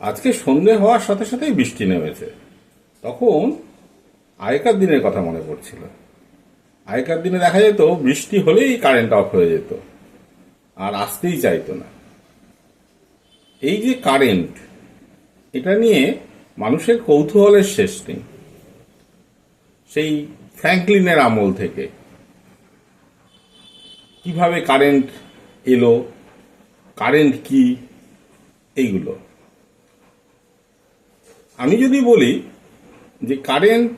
আজকে সন্ধে হওয়ার সাথে সাথেই বৃষ্টি নেমেছে। তখন আগেকার দিনের কথা মনে পড়ছিল। আগেকার দিনে দেখা যেত বৃষ্টি হলেই কারেন্ট অফ হয়ে যেত, আর আসতেই চাইতো না। এই যে কারেন্ট, এটা নিয়ে মানুষের কৌতূহলের শেষ নেই। সেই ফ্র্যাঙ্কলিনের আমল থেকে কিভাবে কারেন্ট এলো, কারেন্ট কি, এইগুলো। আমি যদি বলি যে কারেন্ট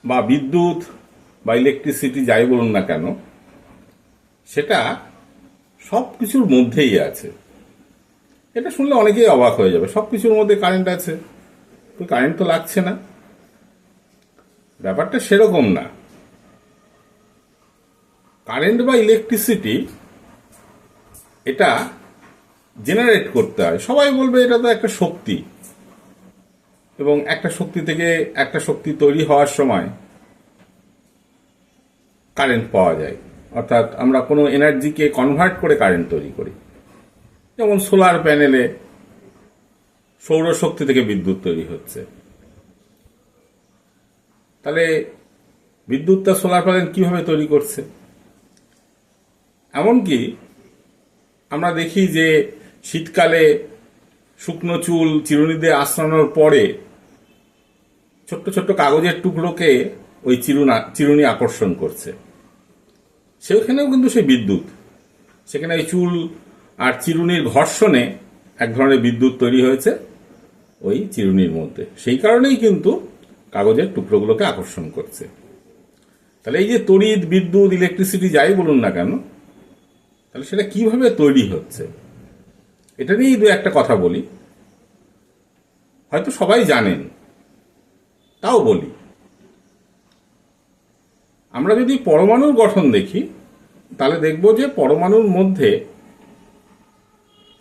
বা বিদ্যুৎ বা ইলেকট্রিসিটি যাই বলুন না কেন, সেটা সব কিছুর মধ্যেই আছে। এটা শুনলে অনেকেই অবাক হয়ে যাবে, সব কিছুর মধ্যে কারেন্ট আছে, তো কারেন্ট তো লাগছে না। ব্যাপারটা সেরকম না। কারেন্ট বা ইলেকট্রিসিটি এটা জেনারেট করতে হয়। সবাই বলবে এটা তো একটা শক্তি, এবং একটা শক্তি থেকে একটা শক্তি তৈরি হওয়ার সময় কারেন্ট পাওয়া যায়। অর্থাৎ আমরা কোনো এনার্জিকে কনভার্ট করে কারেন্ট তৈরি করি। যেমন সোলার প্যানেলে সৌরশক্তি থেকে বিদ্যুৎ তৈরি হচ্ছে। তাহলে বিদ্যুৎটা সোলার প্যানেল কিভাবে তৈরি করছে? এমনকি আমরা দেখি যে শীতকালে শুকনো চুল চিরুনি দিয়ে আঁচড়ানোর পরে ছোট্ট ছোট্ট কাগজের টুকরোকে ওই চিরুনি আকর্ষণ করছে। সেখানেও কিন্তু সেই বিদ্যুৎ, সেখানে ওই চুল আর চিরুনির ঘর্ষণে এক ধরনের বিদ্যুৎ তৈরি হয়েছে ওই চিরুনির মধ্যে। সেই কারণেই কিন্তু কাগজের টুকরোগুলোকে আকর্ষণ করছে। তাহলে এই যে তড়িৎ, বিদ্যুৎ, ইলেকট্রিসিটি যাই বলুন না কেন, তাহলে সেটা কিভাবে তৈরি হচ্ছে এটা নিয়েই দু একটা কথা বলি। হয়তো সবাই জানেন, তাও বলি। আমরা যদি পরমাণুর গঠন দেখি, তাহলে দেখব যে পরমাণুর মধ্যে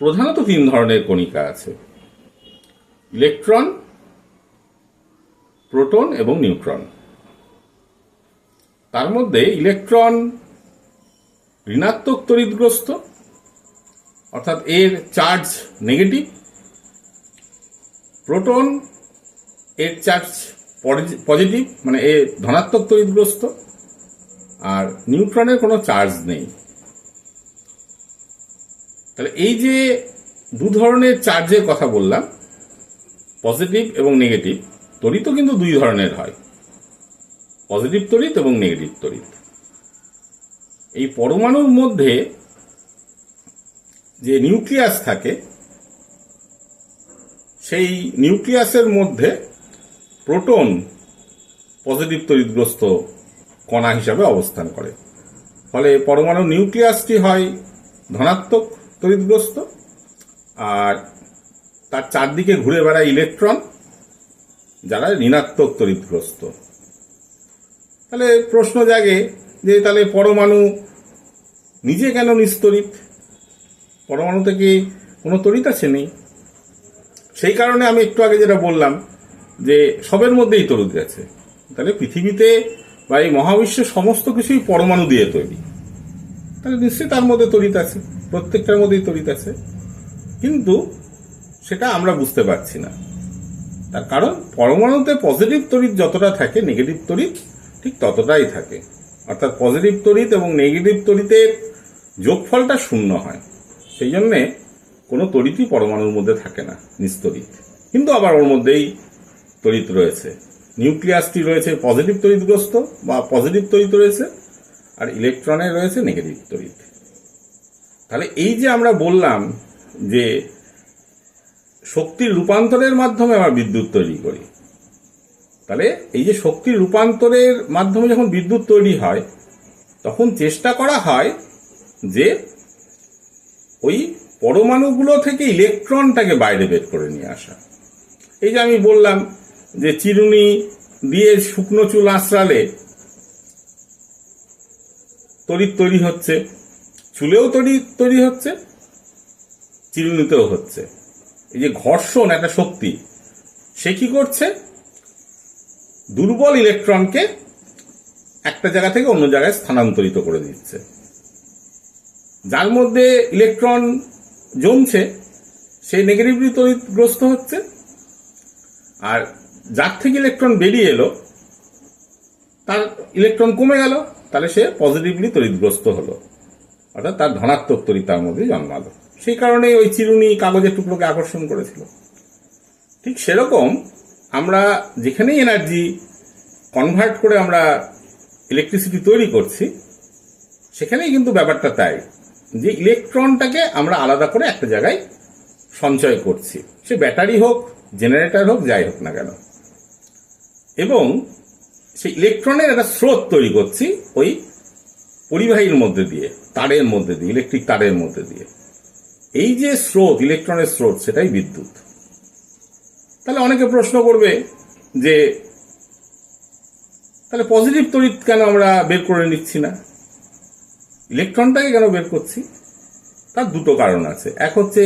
প্রধানত তিন ধরনের কণিকা আছে: ইলেকট্রন, প্রোটন এবং নিউট্রন। তার মধ্যে ইলেকট্রন ঋণাত্মক তড়িৎগ্রস্ত, অর্থাৎ এর চার্জ নেগেটিভ। প্রোটন এর চার্জ পজিটিভ, মানে এ ধনাত্মক তড়িৎগ্রস্ত। আর নিউট্রনের কোনো চার্জ নেই। তাহলে এই যে দু ধরনের চার্জের কথা বললাম, পজিটিভ এবং নেগেটিভ, তড়িৎও কিন্তু দুই ধরনের হয়, পজিটিভ তড়িৎ এবং নেগেটিভ তড়িৎ। এই পরমাণুর মধ্যে যে নিউক্লিয়াস থাকে, সেই নিউক্লিয়াসের মধ্যে প্রোটন পজিটিভ তড়িৎগ্রস্ত কণা হিসাবে অবস্থান করে। ফলে পরমাণু নিউক্লিয়াসটি হয় ধনাত্মক তড়িৎগ্রস্ত, আর তার চারদিকে ঘুরে বেড়ায় ইলেকট্রন, যারা ঋণাত্মক তড়িৎগ্রস্ত। তাহলে প্রশ্ন জাগে যে তাহলে পরমাণু নিজে কেন নিস্তড়িৎ? পরমাণুতে কি কোনো তড়িৎ আছে? নেই। সেই কারণে আমি একটু আগে যেটা বললাম যে সবের মধ্যেই তড়িৎ আছে। তাহলে পৃথিবীতে বা এই মহাবিশ্বের সমস্ত কিছুই পরমাণু দিয়ে তৈরি। তাহলে নিশ্চয়ই তার মধ্যে তড়িৎ আছে, প্রত্যেকটার মধ্যেই তড়িৎ আছে। কিন্তু সেটা আমরা বুঝতে পারছি না। তার কারণ পরমাণুতে পজিটিভ তড়িৎ যতটা থাকে, নেগেটিভ তড়িৎ ঠিক ততটাই থাকে। অর্থাৎ পজিটিভ তড়িৎ এবং নেগেটিভ তড়িতের যোগফলটা শূন্য হয়। সেই জন্যে কোনো তড়িৎই পরমাণুর মধ্যে থাকে না, নিস্তড়িৎ। কিন্তু আবার ওর মধ্যেই তড়িৎ রয়েছে। নিউক্লিয়াসটি রয়েছে পজিটিভ তড়িৎগ্রস্ত বা পজিটিভ তড়িৎ রয়েছে, আর ইলেকট্রনে রয়েছে নেগেটিভ তড়িৎ। তাহলে এই যে আমরা বললাম যে শক্তির রূপান্তরের মাধ্যমে আমরা বিদ্যুৎ তৈরি করি, তাহলে এই যে শক্তির রূপান্তরের মাধ্যমে যখন বিদ্যুৎ তৈরি হয়, তখন চেষ্টা করা হয় যে ওই পরমাণুগুলো থেকে ইলেকট্রনটাকে বাইরে বের করে নিয়ে আসা। এই যে আমি বললাম যে চিরুনি দিয়ে শুকনো চুল আঁচড়ালে তড়িৎ তৈরি হচ্ছে, চুলেও তড়িৎ তৈরি হচ্ছে, চিরুনিতেও হচ্ছে। এই যে ঘর্ষণ একটা শক্তি, সে কি করছে? দুর্বল ইলেকট্রনকে একটা জায়গা থেকে অন্য জায়গায় স্থানান্তরিত করে দিচ্ছে। যার মধ্যে ইলেকট্রন জমছে সে নেগেটিভলি তড়িৎগ্রস্ত হচ্ছে, আর যার থেকে ইলেকট্রন বেরিয়ে এলো তার ইলেকট্রন কমে গেল, তাহলে সে পজিটিভলি তড়িৎগ্রস্ত হলো, অর্থাৎ তার ধনাত্মক তড়িৎ তার মধ্যে জন্মালো। সেই কারণে ওই চিরুনি কাগজের টুকরোকে আকর্ষণ করেছিল। ঠিক সেরকম আমরা যেখানেই এনার্জি কনভার্ট করে আমরা ইলেকট্রিসিটি তৈরি করছি, সেখানেই কিন্তু ব্যাপারটা তাই যে ইলেকট্রনটাকে আমরা আলাদা করে একটা জায়গায় সঞ্চয় করছি, সে ব্যাটারি হোক, জেনারেটর হোক, যাই হোক না কেন, এবং সেই ইলেকট্রনের একটা স্রোত তৈরি করছি ওই পরিবাহীর মধ্যে দিয়ে, তারের মধ্যে দিয়ে, ইলেকট্রিক তারের মধ্যে দিয়ে। এই যে স্রোত, ইলেকট্রনের স্রোত, সেটাই বিদ্যুৎ। তাহলে অনেকে প্রশ্ন করবে যে তাহলে পজিটিভ তড়িৎ কেন আমরা বের করে নিচ্ছি না, ইলেকট্রনটাকে কেন বের করছি? তার দুটো কারণ আছে। এক হচ্ছে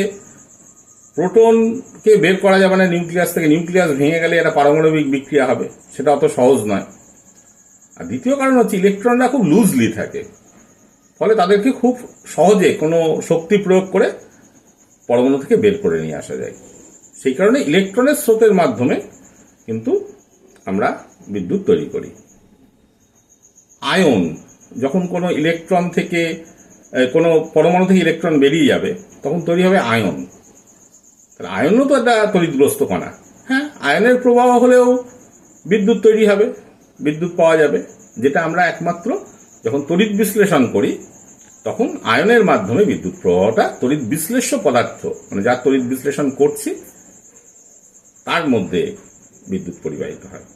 প্রোটনকে বের করা যাবে না নিউক্লিয়াস থেকে, নিউক্লিয়াস ভেঙে গেলে একটা পারমাণবিক বিক্রিয়া হবে, সেটা অত সহজ নয়। আর দ্বিতীয় কারণ হচ্ছে ইলেকট্রনরা খুব লুজলি থাকে, ফলে তাদেরকে খুব সহজে কোনো শক্তি প্রয়োগ করে পরমাণু থেকে বের করে নিয়ে আসা যায়। সেই কারণে ইলেকট্রনের স্রোতের মাধ্যমে কিন্তু আমরা বিদ্যুৎ তৈরি করি। আয়ন, যখন কোনো ইলেকট্রন থেকে, কোনো পরমাণু থেকে ইলেকট্রন বেরিয়ে যাবে, তখন তৈরি হবে আয়ন। তাহলে আয়নও তো একটা তড়িৎগ্রস্ত কণা। হ্যাঁ, আয়নের প্রবাহ হলেও বিদ্যুৎ তৈরি হবে, বিদ্যুৎ পাওয়া যাবে, যেটা আমরা একমাত্র যখন তড়িৎ বিশ্লেষণ করি তখন আয়নের মাধ্যমে বিদ্যুৎ প্রবাহটা, তড়িৎ বিশ্লেষ্য পদার্থ মানে যার তড়িৎ বিশ্লেষণ করছি তার মধ্যে বিদ্যুৎ পরিবাহিত হয়।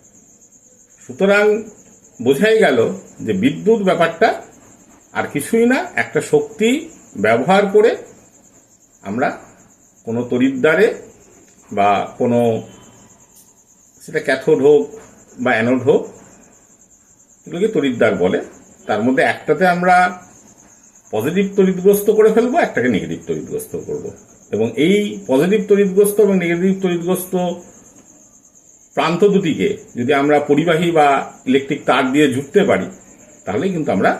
সুতরাং বোঝাই গেল যে বিদ্যুৎ ব্যাপারটা আর কিছুই না, একটা শক্তি ব্যবহার করে আমরা কোনো তড়িৎদ্বারে বা কোনো, সেটা ক্যাথোড হোক বা অ্যানোড হোক, এগুলোকে তড়িৎদ্বার বলে, তার মধ্যে একটাতে আমরা পজিটিভ তড়িৎগ্রস্ত করে ফেলবো, একটাকে নেগেটিভ তড়িৎগ্রস্ত করব, এবং এই পজিটিভ তড়িৎগ্রস্ত এবং নেগেটিভ তড়িৎগ্রস্ত প্রান্ত দুটিকে যদি আমরা পরিবাহী বা ইলেকট্রিক তার দিয়ে জুড়তে পারি, তাহলে কিন্তু আমরা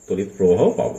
তড়িৎ প্রবাহ পাবো।